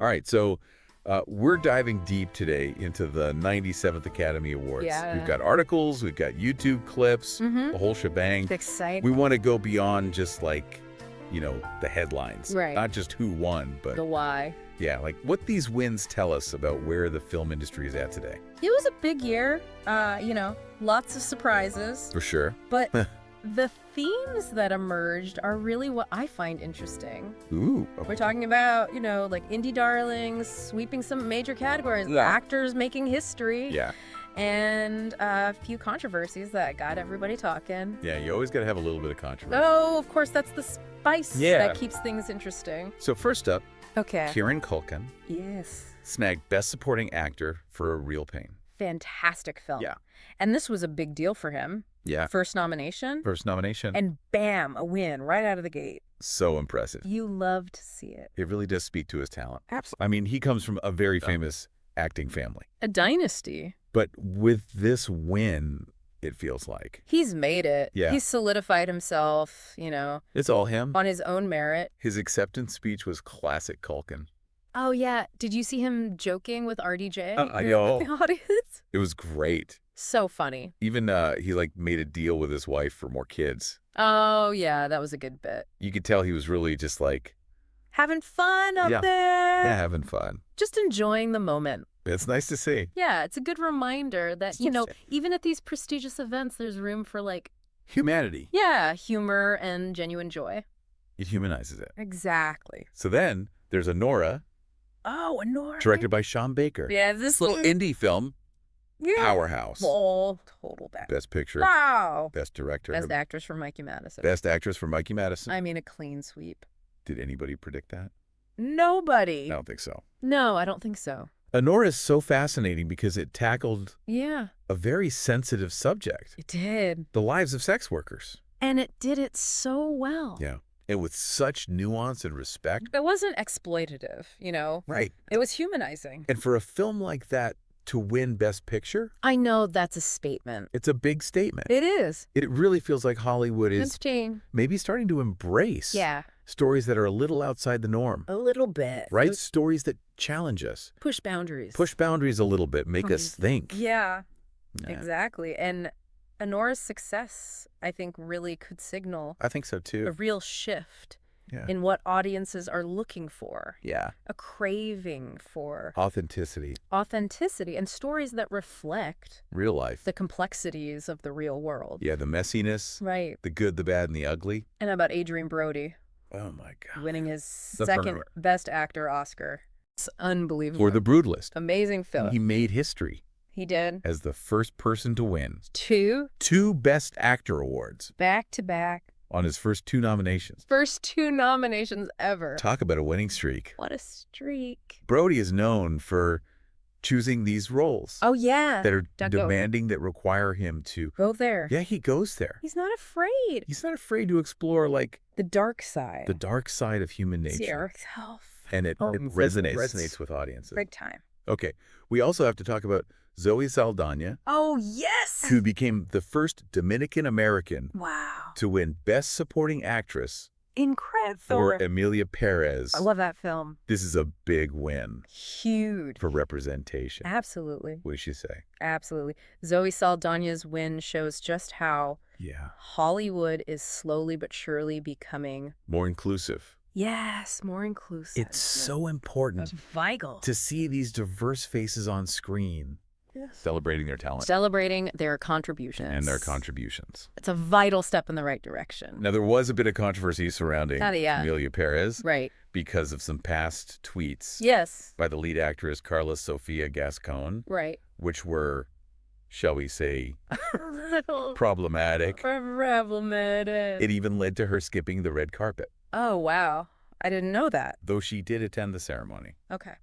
All right, so we're diving deep today into the 97th Academy Awards. Yeah. We've got articles, we've got YouTube clips, the whole shebang. It's exciting. We want to go beyond just like, the headlines. Right. Not just who won, but The why. yeah, like what these wins tell us about where the film industry is at today. It was a big year, lots of surprises. For sure. But the themes that emerged are really what I find interesting. Ooh. We're talking about, like indie darlings, sweeping some major categories, Yeah. actors making history, Yeah. and a few controversies that got everybody talking. Yeah, you always got to have a little bit of controversy. Oh, of course, that's the spice Yeah. that keeps things interesting. So first up, Okay. Kieran Culkin Yes. snagged Best Supporting Actor for A Real Pain. Fantastic film. Yeah. And this was a big deal for him. Yeah. First nomination. First nomination. And bam, a win right out of the gate. So impressive. You love to see it. It really does speak to his talent. Absolutely. I mean, he comes from a very famous acting family. A dynasty. But with this win, it feels like He's made it. Yeah. He's solidified himself, it's all him. on his own merit. His acceptance speech was classic Culkin. Oh, yeah. Did you see him joking with RDJ? I know. The audience? It was great. So funny. Even he made a deal with his wife for more kids. Oh, yeah. That was a good bit. You could tell he was really just like, Having fun up Yeah. there. yeah, having fun. Just enjoying the moment. It's nice to see. Yeah, it's a good reminder that, even at these prestigious events, there's room for Humanity. humor and genuine joy. It humanizes it. Exactly. So then there's Anora, Oh, Anora. directed by Sean Baker. Yeah, this Little indie film, powerhouse. Oh, total back. Best picture, Wow. best director, Best actress for Mikey Madison. best actress for Mikey Madison. I mean, a clean sweep. Did anybody predict that? Nobody. I don't think so. No, I don't think so. Anora is so fascinating because it tackled Yeah, a very sensitive subject, it did. the lives of sex workers. And it did it so well. Yeah. And with such nuance and respect. It wasn't exploitative, Right. It was humanizing. And for a film like that to win Best Picture, I know that's a statement. it's a big statement. It is. It really feels like Hollywood is Interesting. maybe starting to embrace Yeah, stories that are a little outside the norm, a little bit. right? Stories that challenge us, Push boundaries. push boundaries a little bit, make us think. Yeah, Yeah. exactly. And Anora's success, I think, really could signal I think so a too. real shift Yeah. in what audiences are looking for. Yeah. A craving for Authenticity, authenticity and stories that reflect real life. the complexities of the real world. Yeah, the messiness, Right. the good, the bad, and the ugly. And about Adrien Brody Oh my God. winning his The second murderer. Best Actor Oscar. It's unbelievable. For The Brutalist. Amazing film. He made history He did. as the first person to win 2 Best Actor awards back-to-back. on his first 2 nominations. First 2 nominations ever. Talk about a winning streak. What a streak. Brody is known for choosing these roles Oh, yeah. that are Don't go. demanding, that require him to. Go there. Yeah, he goes there. He's not afraid. He's not afraid to explore The dark side. the dark side of human It's the nature. dark self. And it Oh, resonates with audiences. Big time. Okay. We also have to talk about Zoe Saldaña, Oh, yes. who became the first Dominican American Wow. to win Best Supporting Actress Incredible. for Emilia Pérez. I love that film. This is a big win Huge. for representation. Absolutely. What does she say? Absolutely. Zoe Saldaña's win shows just how Yeah. Hollywood is slowly but surely becoming, More inclusive. yes, more inclusive. It's so important vital. to see these diverse faces on screen celebrating their talent Celebrating their contributions. and their contributions. It's a vital step in the right direction. Now, there was a bit of controversy surrounding Yeah. Emilia Pérez Right. because of some past tweets Yes. by the lead actress Carla Sofia Gascon, Right. which were, shall we say, problematic. Problematic. It even led to her skipping the red carpet, Oh, wow. I didn't know that. though she did attend the ceremony. Okay.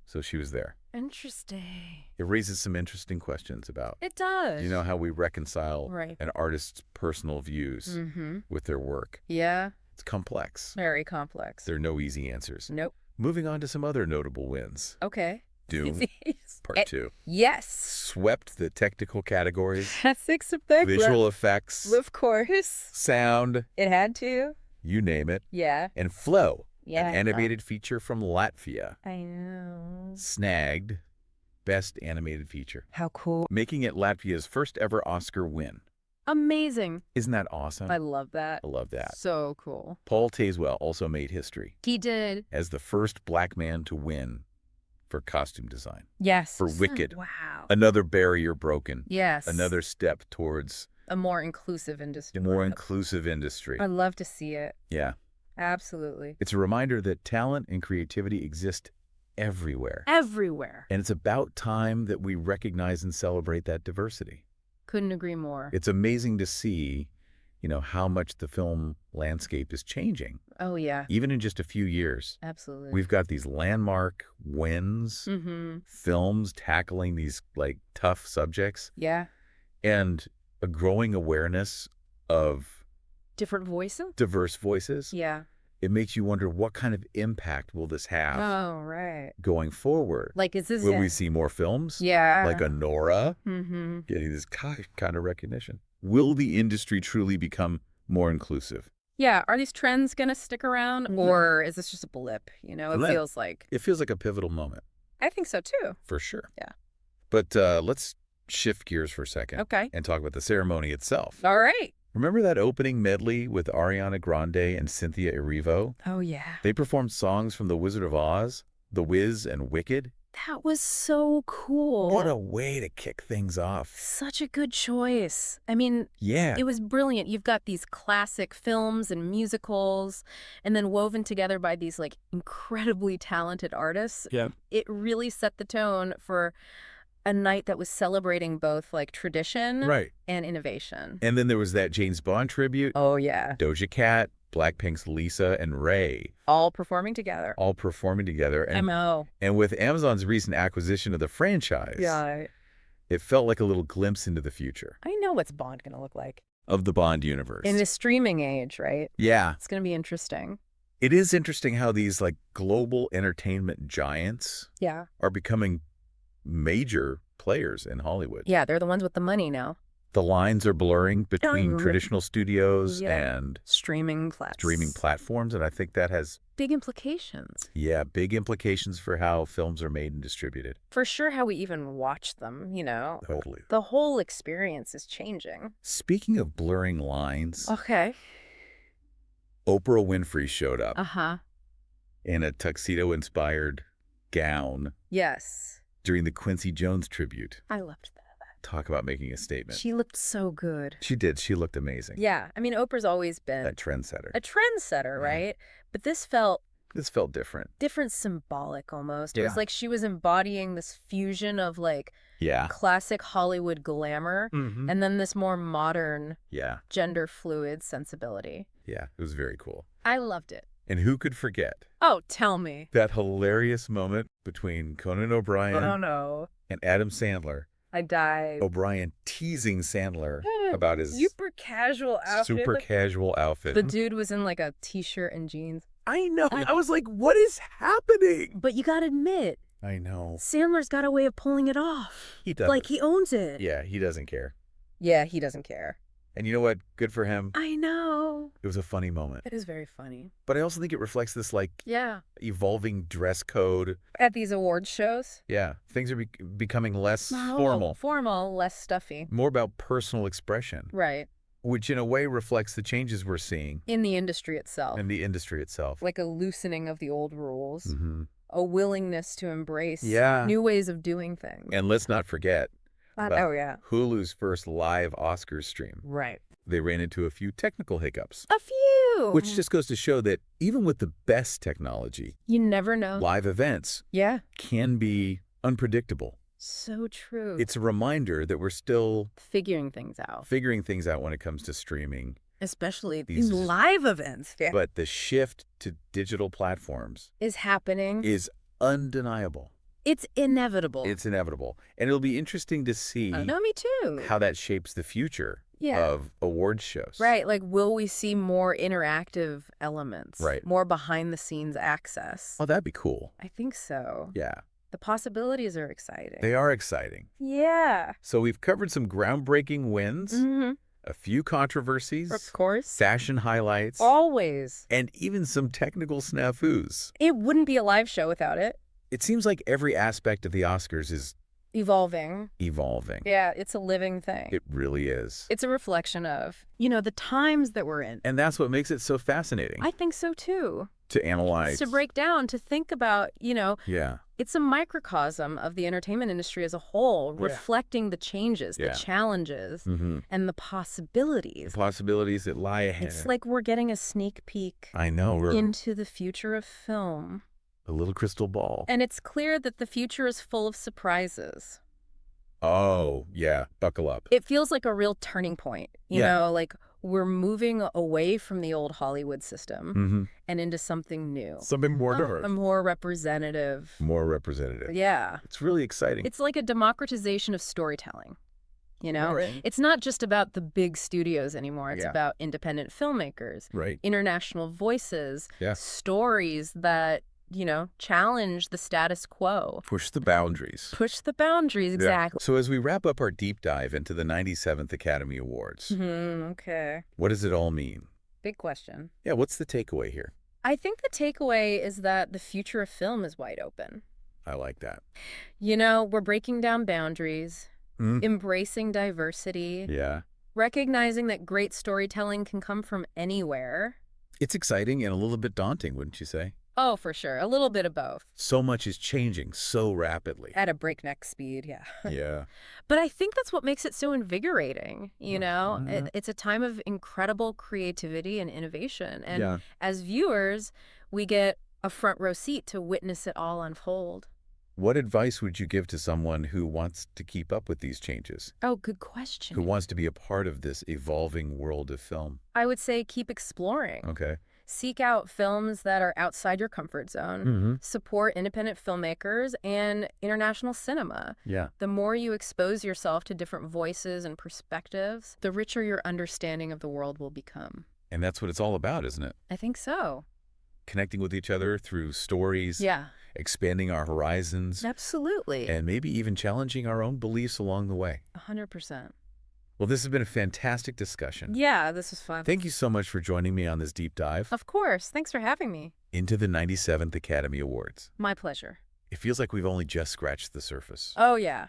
So she was there. Interesting. It raises some interesting questions about, It does. how we reconcile Right. an artist's personal views Mm-hmm. with their work. Yeah. It's complex. Very complex. There are no easy answers. Nope. Moving on to some other notable wins. Okay. Doom, Part 2. Yes. Swept the technical categories, Classics effect. visual effects, Of course. sound, It had to. you name it. Yeah. And flow Yeah. An animated feature from Latvia I know. snagged Best Animated Feature, How cool. making it Latvia's first ever Oscar win. Amazing. Isn't that awesome? I love that. I love that. So cool. Paul Tazewell also made history He did. as the first black man to win for costume design. Yes. For Wicked. Wow. Another barrier broken. Yes. Another step towards a more inclusive industry. a more inclusive industry. I love to see it. Yeah. Absolutely. It's a reminder that talent and creativity exist everywhere. Everywhere. And it's about time that we recognize and celebrate that diversity. Couldn't agree more. It's amazing to see, how much the film landscape is changing. Oh, yeah. Even in just a few years. Absolutely. We've got these landmark wins, films tackling these tough subjects, Yeah. and a growing awareness of Different voices? diverse voices. Yeah. It makes you wonder, what kind of impact will this have Oh, right. going forward? Like, is this Will it? we see more films? Yeah. Like Anora Mm-hmm. getting this kind of recognition? Will the industry truly become more inclusive? Yeah. Are these trends going to stick around, or is this just a blip? It feels like. It feels like a pivotal moment. I think so, too. For sure. Yeah. But let's shift gears for a second. Okay. And talk about the ceremony itself. All right. Remember that opening medley with Ariana Grande and Cynthia Erivo? Oh, yeah. They performed songs from The Wizard of Oz, The Wiz, and Wicked. That was so cool. What a way to kick things off. Such a good choice. I mean, Yeah. it was brilliant. You've got these classic films and musicals, and then woven together by these incredibly talented artists. Yeah. It really set the tone for a night that was celebrating both tradition Right. and innovation. And then there was that James Bond tribute. Oh, yeah. Doja Cat, Blackpink's Lisa, and Ray All performing together. all performing together. And, MO. and with Amazon's recent acquisition of the franchise, it felt like a little glimpse into the future I know what's Bond going to look like. of the Bond universe. In the streaming age, right? Yeah. It's going to be interesting. It is interesting how these global entertainment giants Yeah. are becoming major players in Hollywood. Yeah, they're the ones with the money now. The lines are blurring between Oh, traditional studios yeah. and Streaming platforms, and I think that has big implications. big implications for how films are made and distributed. For sure, how we even watch them, Totally. The whole experience is changing. Speaking of blurring lines, Okay. Oprah Winfrey showed up Uh-huh. in a tuxedo-inspired gown Yes. during the Quincy Jones tribute. I loved that. Talk about making a statement. She looked so good. She did. She looked amazing. Yeah. I mean, Oprah's always been A trendsetter. a trendsetter, Yeah. right? But this felt This felt different. symbolic almost. It Yeah. was like she was embodying this fusion of Yeah. classic Hollywood glamour Mm-hmm. and then this more modern Yeah. gender fluid sensibility. Yeah. It was very cool. I loved it. And who could forget Oh, tell me. that hilarious moment between Conan O'Brien Oh, no. and Adam Sandler? I died. O'Brien teasing Sandler about his super casual outfit. super casual outfit. The dude was in a t-shirt and jeans. I know. I was like, what is happening? But you gotta admit, I know. Sandler's got a way of pulling it off. He does. He owns it. Yeah, he doesn't care. Yeah, he doesn't care. And you know what? Good for him. I know. It was a funny moment. It is very funny. But I also think it reflects this Yeah. evolving dress code. At these awards shows. Yeah, things are becoming less formal. Formal, less stuffy. More about personal expression, Right. which in a way reflects the changes we're seeing In the industry itself. in the industry itself. Like a loosening of the old rules. Mm-hmm. A willingness to embrace Yeah. new ways of doing things. And let's not forget about Oh, yeah. Hulu's first live Oscars stream. Right. They ran into a few technical hiccups, A few. which just goes to show that even with the best technology, You never know. live events Yeah. can be unpredictable. So true. It's a reminder that we're still figuring things out. figuring things out when it comes to streaming. Especially These- these live events. Yeah. But the shift to digital platforms Is happening. is undeniable. It's inevitable. It's inevitable. And it'll be interesting to see No, me too. how that shapes the future Yeah. of awards shows. Right. Will we see more interactive elements? Right. More behind the scenes access? Oh, that'd be cool. I think so. Yeah, The possibilities are exciting. they are exciting. Yeah. So we've covered some groundbreaking wins, Mm-hmm. A few controversies. Of course. Fashion highlights. Always. And even some technical snafus. It wouldn't be a live show without it. It seems like every aspect of the Oscars is Evolving. Yeah, it's a living thing. It really is. It's a reflection of, the times that we're in. And that's what makes it so fascinating. I think so, too. To analyze. To break down, to think about, Yeah. It's a microcosm of the entertainment industry as a whole, reflecting the changes, the challenges, and the possibilities. The possibilities that lie ahead. It's like we're getting a sneak peek into the future of film. A little crystal ball. And it's clear that the future is full of surprises. Oh, yeah. Buckle up. It feels like a real turning point. You know, like we're moving away from the old Hollywood system and into something new. Something more diverse. More representative. More representative. Yeah. It's really exciting. It's like a democratization of storytelling. Right. It's not just about the big studios anymore. It's about independent filmmakers, international voices, stories that challenge the status quo. Push the boundaries. Push the boundaries, exactly. So as we wrap up our deep dive into the 97th Academy Awards, okay. What does it all mean? Big question. Yeah, what's the takeaway here? I think the takeaway is that the future of film is wide open. I like that. We're breaking down boundaries, embracing diversity, recognizing that great storytelling can come from anywhere. It's exciting and a little bit daunting, wouldn't you say? Oh, for sure. A little bit of both. So much is changing so rapidly. At a breakneck speed, yeah. Yeah. But I think that's what makes it so invigorating, It's a time of incredible creativity and innovation. And as viewers, we get a front row seat to witness it all unfold. What advice would you give to someone who wants to keep up with these changes? Oh, good question. Who wants to be a part of this evolving world of film? I would say keep exploring. Okay. Seek out films that are outside your comfort zone. Support independent filmmakers and international cinema. Yeah. The more you expose yourself to different voices and perspectives, the richer your understanding of the world will become. And that's what it's all about, isn't it? I think so. Connecting with each other through stories. Yeah. Expanding our horizons. Absolutely. And maybe even challenging our own beliefs along the way. 100%. Well, this has been a fantastic discussion. Yeah, this was fun. Thank you so much for joining me on this deep dive. Of course. Thanks for having me. Into the 97th Academy Awards. My pleasure. It feels like we've only just scratched the surface. Oh, yeah.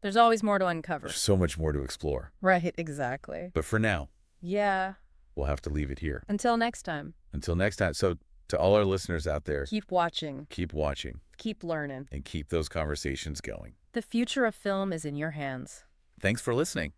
There's always more to uncover. There's so much more to explore. Right, exactly. But for now, yeah, we'll have to leave it here. Until next time. Until next time. So to all our listeners out there, keep watching. Keep watching. Keep learning. And keep those conversations going. The future of film is in your hands. Thanks for listening.